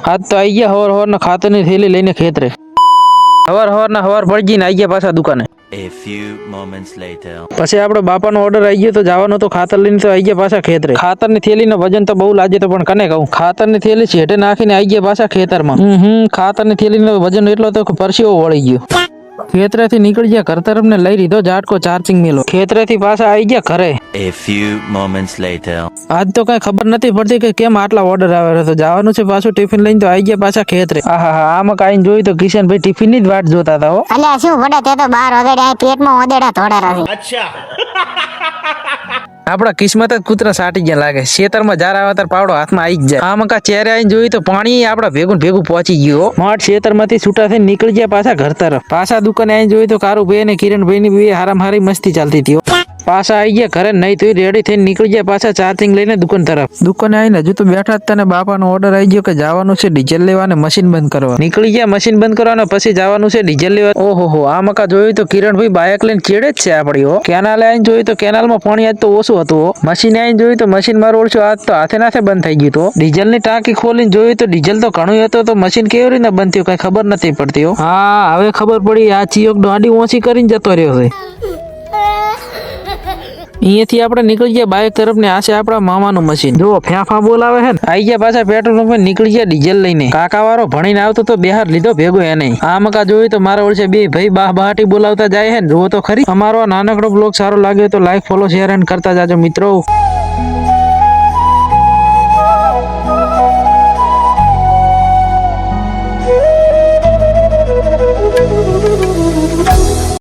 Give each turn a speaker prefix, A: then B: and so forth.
A: આજ તો આઈ ગયા હવાર ના ખાતરની થેલી લઈને ખેતરે. હવાર પડી ને આઈ ગયા પાછા દુકાને.
B: A few moments later.
A: પછી આપડે બાપાનો ઓર્ડર આવી ગયો તો જવાનો તો ખાતર લઈને તો આઈ ગયા પાછા ખેતરે. ખાતરની થેલીનો વજન તો બહુ લાગે તો પણ કને કહું, ખાતરની થેલી છેટે નાખીને આઈ ગયા પાછા ખેતરમાં. ખાતરની થેલીનો વજન એટલો તો પરસીઓ વળી ગયો. ખેતરેથી નીકળી ગયા ઘર તરફ ને લઈ લીધો ઝાટકો ચાર્જિંગ મેલો. ખેતરેથી પાછા આવી ગયા ઘરે.
B: A few moments later.
A: આજ તો કઈ ખબર નથી પડતી કે કેમ આટલા ઓર્ડર આવે તો જવાનું છે પાછું ટિફિન લઈને તો આવી ગયા પાછા ખેતરે. આમાં કાઈ જોયું તો કિશનભાઈ ટિફિન ની જ વાટ જોતા હતા.
C: અલ્યા શું વડા તે તો બહાર ઓદેડા પેટમાં ઓદેડા થોડા રહે.
B: અચ્છા.
A: આપડા કિસ્મત જ કૂતરા સાટી ગયા લાગે. ખેતરમાં જાર આવે તાર પાવડો હાથમાં આવી જ જાય. આમાં કા ચેરે આવીને જોયું તો પાણી આપડા ભેગું પહોંચી ગયો. માઠ ખેતરમાંથી છૂટા થઈને નીકળી ગયા પાછા ઘર તરફ. પાછા દુકાને આવીને જોયું તો કારુભાઈ અને કિરણભાઈ ની બે હારામારી મસ્તી ચાલતી હતી. પાછા આવી ગયા ઘરે નહીં તો રેડી થઈને નીકળી ગયા પાછા ચાર્જિંગ લઈને દુકાન તરફ. દુકાને આવીને હજુ તો બેઠા હતા ને બાપાનો ઓર્ડર આવી ગયો કે જવાનું છે ડીઝલ લેવા ને મશીન બંધ કરવા. નીકળી ગયા મશીન બંધ કરવા પછી જવાનું છે ડીઝલ લેવા. ઓહો આ મકા જોયું તો કિરણભાઈ બાઇક લઈને ચેડે જ છે આપડી. કેનાલ આવીને જોયું તો કેનાલમાં પાણી આજ તો ઓછું હતું. મશીન આવીને જોયું તો મશીન મારું ઓળશું આજ તો હાથે નાથે બંધ થઈ ગયું હતું. ડીઝલ ની ટાંકી ખોલીને જોયું તો ડીઝલ તો ઘણું હતું તો મશીન કેવી રીતે બંધ થયું કઈ ખબર નથી પડતી. હા હવે ખબર પડી. આ ચિયોક દાંડી ઓછી કરીને જતો રહ્યો છે. અહીંયાથી આપણે નીકળી ગયા બાઇક તરફ ને આ છે આપડા મામાનું મશીન. જો ફ્યાફા બોલાવે છે ને. આઈ ગયા પાછા પેટ્રોલ પંપે નીકળી ગયા ડીઝલ લઈને. કાકા વાળો ભણીને આવતો તો બિહાર લીધો ભેગો એને. આ મકા જોયું તો મારા ઓળશે બે ભાઈ બહાટી બોલાવતા જાય છે ને. જો તો ખરી. અમારો નાનકડો બ્લોગ સારો લાગ્યો તો લાઈક ફોલો શેર એન્ડ કરતા જાજો મિત્રો.